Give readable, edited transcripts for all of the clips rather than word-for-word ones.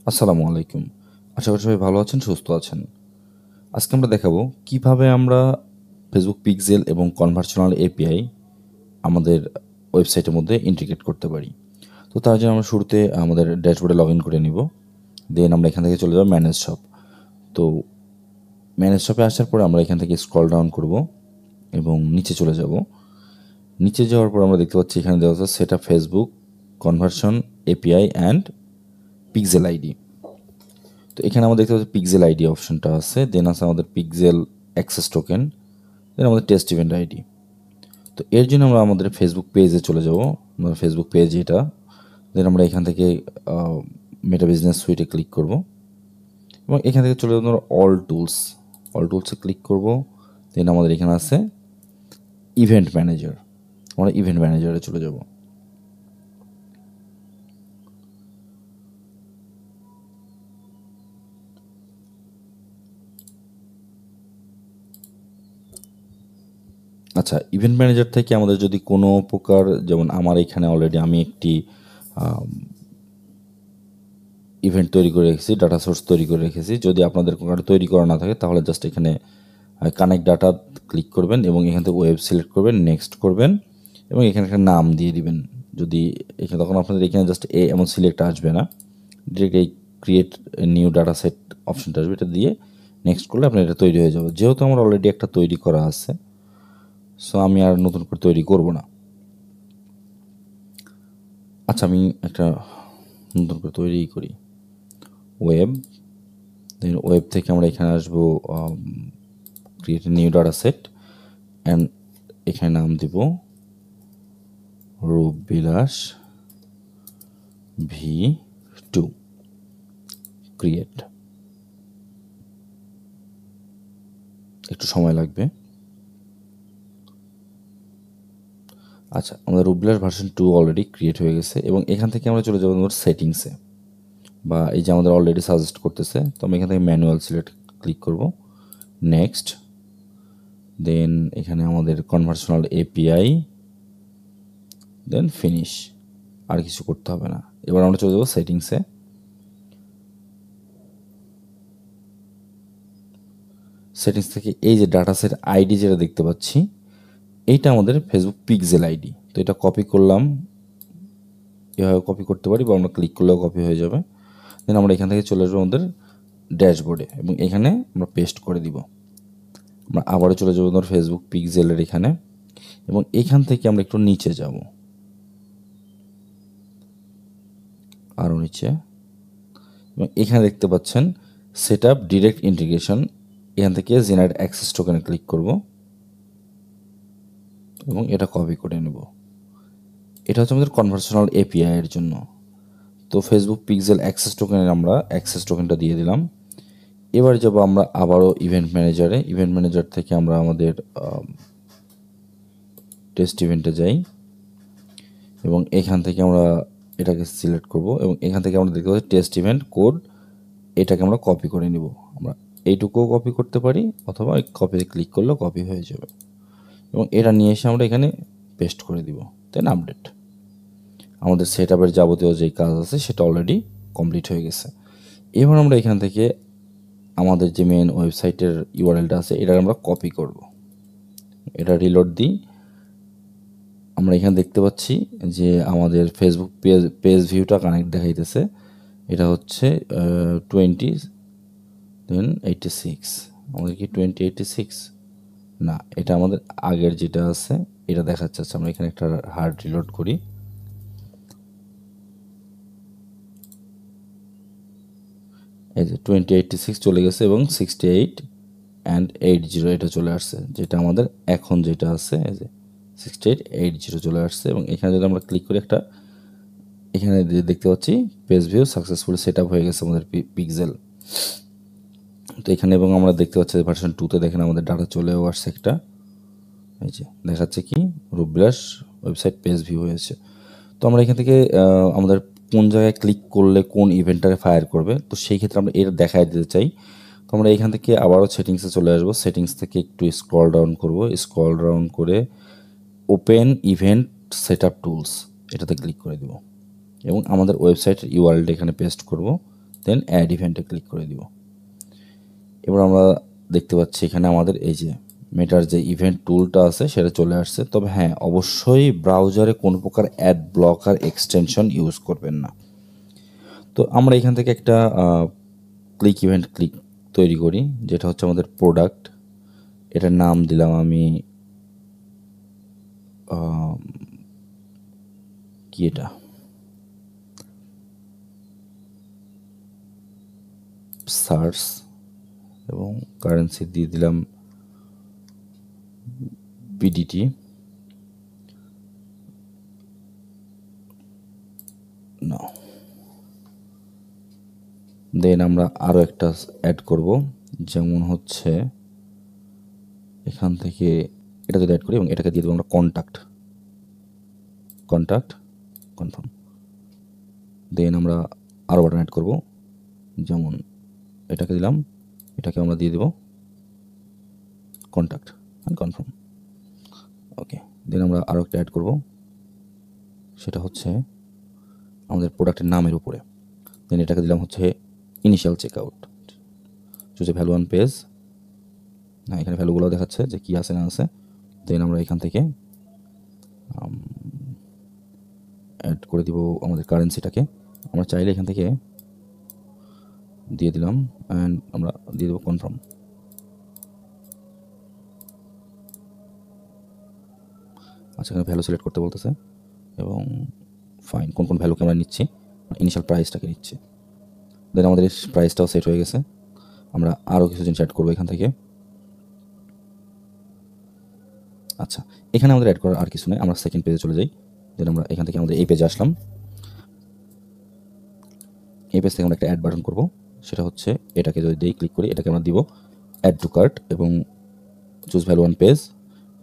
আসসালামু আলাইকুম। আশা করি সবাই ভালো আছেন, সুস্থ আছেন। আজকে আমরা দেখাবো কিভাবে আমরা ফেসবুক পিক্সেল এবং কনভার্সনাল এপিআই আমাদের ওয়েবসাইটের মধ্যে ইন্টিগ্রেট করতে পারি। তো তার জন্য আমরা শুরুতে আমাদের ড্যাশবোর্ডে লগ ইন করে নিব। দেন আমরা এখান থেকে চলে যাব ম্যানেজ শপ। তো ম্যানেজ শপে আসার পরে আমরা এখান থেকে স্ক্রল ডাউন করব এবং নিচে চলে যাব। নিচে যাওয়ার পর আমরা দেখতে পাচ্ছি এখানে দেওয়া আছে set up Facebook conversion API and pixel ID. তো এখানে আমরা দেখতে পাচ্ছি পিক্সেল আইডি অপশনটা আছে, দেন আছে আমাদের পিক্সেল অ্যাক্সেস টোকেন, দেন আমাদের টেস্ট ইভেন্ট আইডি। তো এর জন্য আমরা আমাদের ফেসবুক পেজে চলে যাব। আমাদের ফেসবুক পেজ এটা, দেন আমরা এখান থেকে মেটা বিজনেস সুইটে ক্লিক করব এবং এখান থেকে চলে যাবো অল টুলসে ক্লিক করব। দেন আমাদের এখানে আছে ইভেন্ট ম্যানেজার, আমরা ইভেন্ট ম্যানেজারে চলে যাব। আচ্ছা, ইভেন্ট ম্যানেজার থেকে আমাদের যদি কোনো প্রকার, যেমন আমার এখানে অলরেডি আমি একটি ইভেন্ট তৈরি করে রেখেছি, ডাটা সোর্স তৈরি করে রেখেছি। যদি আপনাদের কোনো তৈরি করা না থাকে তাহলে জাস্ট এখানে কানেক্ট ডাটা ক্লিক করবেন এবং এখান থেকে ওয়েব সিলেক্ট করবেন, নেক্সট করবেন এবং এখানে একটা নাম দিয়ে দিবেন। যদি এখানে তখন আপনাদের এখানে জাস্ট এমন সিলেক্ট আসবে না, ডিরেক্ট এই ক্রিয়েট নিউ ডাটা সেট অপশনটা আসবে, এটা দিয়ে নেক্সট করলে আপনার এটা তৈরি হয়ে যাবে। যেহেতু আমার অলরেডি একটা তৈরি করা আছে, সো আমি আর নতুন করে তৈরি করব না। আচ্ছা, আমি একটা নতুন করে তৈরি করি। ওয়েব, দেন ওয়েব থেকে আমরা এখানে আসবো create new data set and এখানে নাম দিব রূপবিলাস V2 ক্রিয়েট। একটু সময় লাগবে। আচ্ছা, আমাদের রূপবিলাস ভার্সন 2 অলরেডি ক্রিয়েট হয়ে গেছে এবং এখান থেকে আমরা চলে যাবো আমাদের সেটিংসে, বা এই যে আমাদের অলরেডি সাজেস্ট করতেছে, তো আমি এখান থেকে ম্যানুয়াল সিলেক্ট ক্লিক করব, নেক্সট, দেন এখানে আমাদের কনভার্সনাল এপিআই, দেন ফিনিশ। আর কিছু করতে হবে না। এবার আমরা চলে যাবো সেটিংসে। সেটিংস থেকে এই যে ডাটা সেট আইডি যেটা দেখতে পাচ্ছি, এইটা আমাদের ফেসবুক পিক্সেল আইডি। তো এটা কপি করলাম, এভাবে কপি করতে পারি বা আমরা ক্লিক করলেও কপি হয়ে যাবে। দেন আমরা এখান থেকে চলে আসবো আমাদের ড্যাশবোর্ডে এবং এখানে আমরা পেস্ট করে দিব। আমরা আবারও চলে যাবো আমাদের ফেসবুক পিক্সেলের এখানে এবং এখান থেকে আমরা একটু নিচে যাব, আরও নিচে, এবং এখানে দেখতে পাচ্ছেন সেট আপ ডিরেক্ট ইন্টিগ্রেশন। এখান থেকে জেনারেট অ্যাক্সেস টোকেনে ক্লিক করব এবং এটা কপি করে নেব। এটা হচ্ছে আমাদের কনভার্সনাল এপিআই এর জন্য। তো ফেসবুক পিক্সেল অ্যাক্সেস টোকেনের আমরা অ্যাক্সেস টোকেনটা দিয়ে দিলাম। এবার যাব আমরা আবারও ইভেন্ট ম্যানেজারে। ইভেন্ট ম্যানেজার থেকে আমরা আমাদের টেস্ট ইভেন্টে যাই এবং এখান থেকে আমরা এটাকে সিলেক্ট করব এবং এখান থেকে আমরা দেখতে পাচ্ছি টেস্ট ইভেন্ট কোড, এটাকে আমরা কপি করে নিব। আমরা এইটুকুও কপি করতে পারি অথবা কপিতে ক্লিক করলেও কপি হয়ে যাবে এবং এটা নিয়ে এসে আমরা এখানে পেস্ট করে দিব, দেন আপডেট। আমাদের সেট আপের যাবতীয় যেই কাজ আছে সেটা অলরেডি কমপ্লিট হয়ে গেছে। এবার আমরা এখান থেকে আমাদের যে মেন ওয়েবসাইটের ইউআরএলটা আছে এটা আমরা কপি করব। এটা রিলোড দিই। আমরা এখানে দেখতে পাচ্ছি যে আমাদের ফেসবুক পেজ ভিউটা কানেক্ট দেখাইতেছে। এটা হচ্ছে 20, দেন 86। আমাদের কি 2086? না, এটা আমাদের আগের যেটা আছে এটা দেখাচ্ছে। আমরা এখানে একটা হার্ড রিলোড করি। এই যে 2086 চলে গেছে এবং 68 অ্যান্ড 80 এটা চলে আসছে, যেটা আমাদের এখন যেটা আছে এই যে 6880 চলে আসছে। এবং এখানে যদি আমরা ক্লিক করি একটা, এখানে দেখতে পাচ্ছি page view successfully set up হয়ে গেছে আমাদের পিক্সেল। তো এখানে এবং আমরা দেখতে পাচ্ছি ভার্সন 2তে দেখেন আমাদের ডাটা চলেও আসছে একটা, এই যে দেখাচ্ছে কি রূপবিলাস ওয়েবসাইট পেজ ভিউ হয়েছে। তো আমরা এখান থেকে আমাদের কোন জায়গায় ক্লিক করলে কোন ইভেন্টটাকে ফায়ার করবে, তো সেই ক্ষেত্রে আমরা এটা দেখায় দিতে চাই। তো আমরা এখান থেকে আবারও সেটিংসে চলে আসবো। সেটিংস থেকে একটু স্ক্রল ডাউন করব, স্ক্রল ডাউন করে open event set up tools এটাতে ক্লিক করে দেব এবং আমাদের ওয়েবসাইটের ইউআরএলটা এখানে পেস্ট করব, দেন অ্যাড ইভেন্টে ক্লিক করে দিব। এবার আমরা দেখতে পাচ্ছি এখানে আমাদের এই যে মেটার যে ইভেন্ট টুলটা আছে সেটা চলে আসছে। তবে হ্যাঁ, অবশ্যই ব্রাউজারে কোনো প্রকার অ্যাড ব্লকার এক্সটেনশন ইউজ করবেন না। তো আমরা এখান থেকে একটা ক্লিক ইভেন্ট তৈরি করি, যেটা হচ্ছে আমাদের প্রোডাক্ট। এটার নাম দিলাম আমি কি এটা সার্চ, এবং কারেন্সি দিয়ে দিলাম বিডিটি। না, দেন আমরা আরও একটা অ্যাড করব, যেমন হচ্ছে এখান থেকে এটা যদি অ্যাড করি এবং এটাকে দিয়ে দেবো আমরা কন্ট্যাক্ট কনফার্ম। দেন আমরা আরও বাটন অ্যাড করব, যেমন এটাকে দিলাম, এটাকে আমরা দিয়ে দেব কন্ট্যাক্ট অ্যান্ড কনফার্ম। ওকে, দেন আমরা আরও একটা অ্যাড করব, সেটা হচ্ছে আমাদের প্রোডাক্টের নামের উপরে। দেন এটাকে দিলাম হচ্ছে initial check out, choose a value on page. হ্যাঁ, এখানে ভ্যালুগুলো দেখাচ্ছে যে কী আছে না আছে। দেন আমরা এখান থেকে অ্যাড করে দিব আমাদের কারেন্সিটাকে। আমরা চাইলে এখান থেকে দিয়ে দিলাম অ্যান্ড আমরা দিয়ে দেবো কনফার্ম। আচ্ছা, এখানে ভ্যালু সিলেক্ট করতে বলতেছে, এবং ফাইন, কোন কোন ভ্যালুকে আমরা নিচ্ছি, ইনিশিয়াল প্রাইসটাকে নিচ্ছি। দেন আমাদের প্রাইসটাও সেট হয়ে গেছে। আমরা আরও কিছু জিনিস অ্যাড করবো এখান থেকে। আচ্ছা, এখানে আমাদের অ্যাড করার আর কিছু নেই, আমরা সেকেন্ড পেজে চলে যাই। দেন আমরা এখান থেকে আমাদের এই পেজে আসলাম। এই পেজ থেকে আমরা একটা অ্যাড বাটন করব, সেটা হচ্ছে এটাকে যদি দিই, ক্লিক করি, এটাকে আমরা দিব অ্যাড টু কার্ট, এবং choose value on page,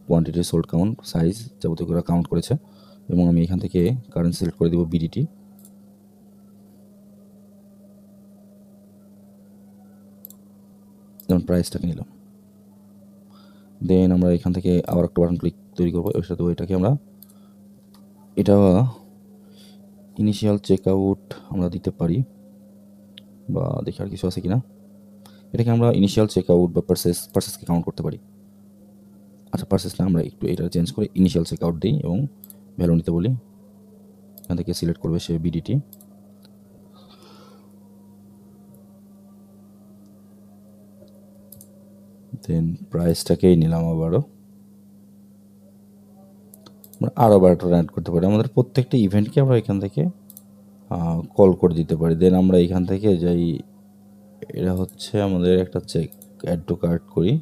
quantity, sold count, size, যাবতীয় করে কাউন্ট করেছে। এবং আমি এখান থেকে কারেন্সি সিলেক্ট করে দিব বিডিটি। যেমন প্রাইসটাকে নিলাম। দেন আমরা এখান থেকে আবার একটা বাটন তৈরি করবো, এর সাথে এটাকে আমরা এটা ইনিশিয়াল চেক আউট আমরা দিতে পারি, বা দেখি আর কিছু আছে কিনা। এটাকে আমরা ইনিশিয়াল চেক আউট বা পারচেসকে কাউন্ট করতে পারি। আচ্ছা, পারচেস না, আমরা একটু এটা চেঞ্জ করে ইনিশিয়াল চেক আউট দিই এবং ভ্যালু নিতে বলি। এখান থেকে সিলেক্ট করবে সে বিডিটি। দেন প্রাইসটাকেই নিলাম আবারও। আমরা আরও বাটন অ্যাড করতে পারি, আমাদের প্রত্যেকটা ইভেন্টকে আমরা এখান থেকে কল করে দিতে পারি। দেন আমরা এখান থেকে যাই, এটা হচ্ছে আমাদের একটা চেক অ্যাড টু কার্ট করি।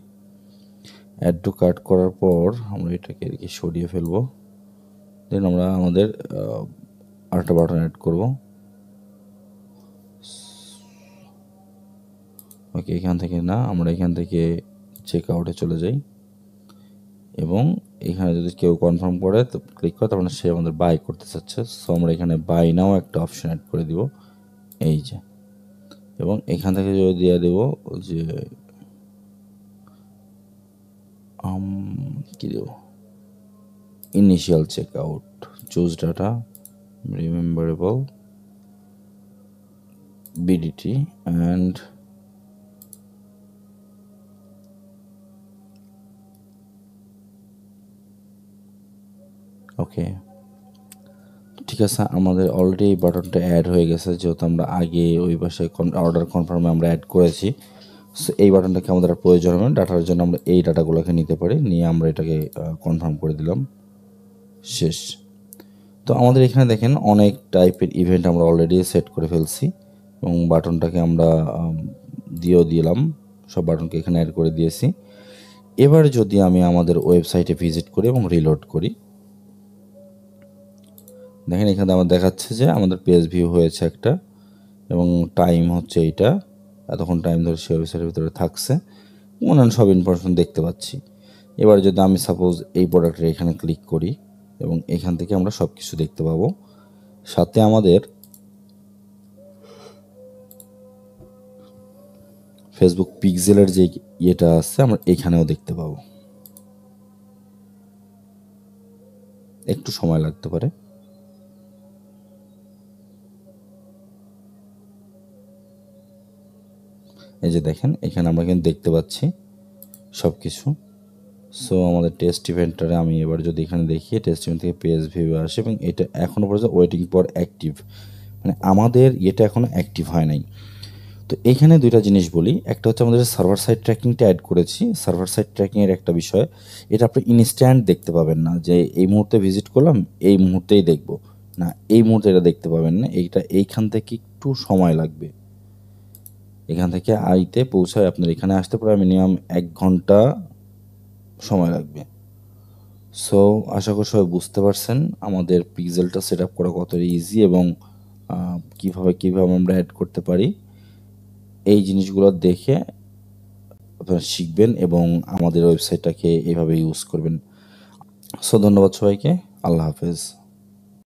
অ্যাড টু কার্ট করার পর আমরা এটাকে এদিকে সরিয়ে ফেলবো। দেন আমরা আমাদের আরেকটা বাটন অ্যাড করব। ওকে, এখান থেকে না, আমরা এখান থেকে চেক আউটে চলে যাই, এবং এখানে যদি কেউ কনফার্ম করে তো ক্লিক করে, তার মানে সে আমাদের বাই করতে চাচ্ছে। সো আমরা এখানে বাই নাও একটা অপশন অ্যাড করে দিব, এই যে। এবং এখান থেকে যদি দিয়ে দেব যে কি দেব, initial check out, choose data, rememberable, BDT, and okay. ঠিক আছে, আমাদের অলরেডি এই বাটনটা অ্যাড হয়ে গেছে, যেহেতু আমরা আগে ওই পাশে অর্ডার কনফার্মে আমরা অ্যাড করেছি। সো এই বাটনটাকে আমাদের আর প্রয়োজন হবে না। ডাটার জন্য আমরা এই ডাটাগুলোকে নিতে পারি, নিয়ে আমরা এটাকে কনফার্ম করে দিলাম, শেষ। তো আমাদের এখানে দেখেন অনেক টাইপের ইভেন্ট আমরা অলরেডি সেট করে ফেলছি, এবং বাটনটাকে আমরা দিলাম, সব বাটনকে এখানে অ্যাড করে দিয়েছি। এবার যদি আমি আমাদের ওয়েবসাইটে ভিজিট করি এবং রিলোড করি, দেখেন এখানে আমার দেখাচ্ছে যে আমাদের পেজ ভিউ হয়েছে একটা, এবং টাইম হচ্ছে এইটা, এতক্ষণ টাইম ধরে সে ওয়েবসাইটের ভিতরে থাকছে, অন্যান্য সব ইনফরমেশন দেখতে পাচ্ছি। এবার যদি আমি সাপোজ এই প্রোডাক্টের এখানে ক্লিক করি, এবং এখান থেকে আমরা সব কিছু দেখতে পাবো, সাথে আমাদের ফেসবুক পিক্সেলের যে ইয়েটা আছে আমরা এখানেও দেখতে পাবো। একটু সময় লাগতে পারে। এই যে দেখেন এখানে আমরা কিন্তু দেখতে পাচ্ছি সব কিছু। সো আমাদের টেস্ট ইভেন্টারে আমি এবার যদি এখানে দেখি, টেস্ট ইভেন্ট থেকে পেজ ভিউ আসে এবং এটা এখনও পর্যন্ত ওয়েটিং ফর অ্যাক্টিভ, মানে আমাদের এটা এখনও অ্যাক্টিভ হয় নাই। তো এখানে দুইটা জিনিস বলি, একটা হচ্ছে আমাদের সার্ভার সাইড ট্র্যাকিংটা অ্যাড করেছি। সার্ভার সাইড ট্র্যাকিংয়ের একটা বিষয়, এটা আপনি ইনস্ট্যান্ট দেখতে পাবেন না যে এই মুহূর্তে ভিজিট করলাম এই মুহূর্তেই দেখব, না এই মুহূর্তে এটা দেখতে পাবেন না, এইখান থেকে একটু সময় লাগবে। এখান থেকে আইতে পৌঁছায় আপনার এখানে আসতে প্রায় মিনিমাম 1 ঘন্টা সময় লাগবে। সো আশা করি সবাই বুঝতে পারছেন আমাদের পিক্সেলটা সেট আপ করা কতটা ইজি এবং কীভাবে আমরা অ্যাড করতে পারি। এই জিনিসগুলো দেখে আপনারা শিখবেন এবং আমাদের ওয়েবসাইটটাকে এভাবে ইউজ করবেন। সো ধন্যবাদ সবাইকে, আল্লাহ হাফেজ।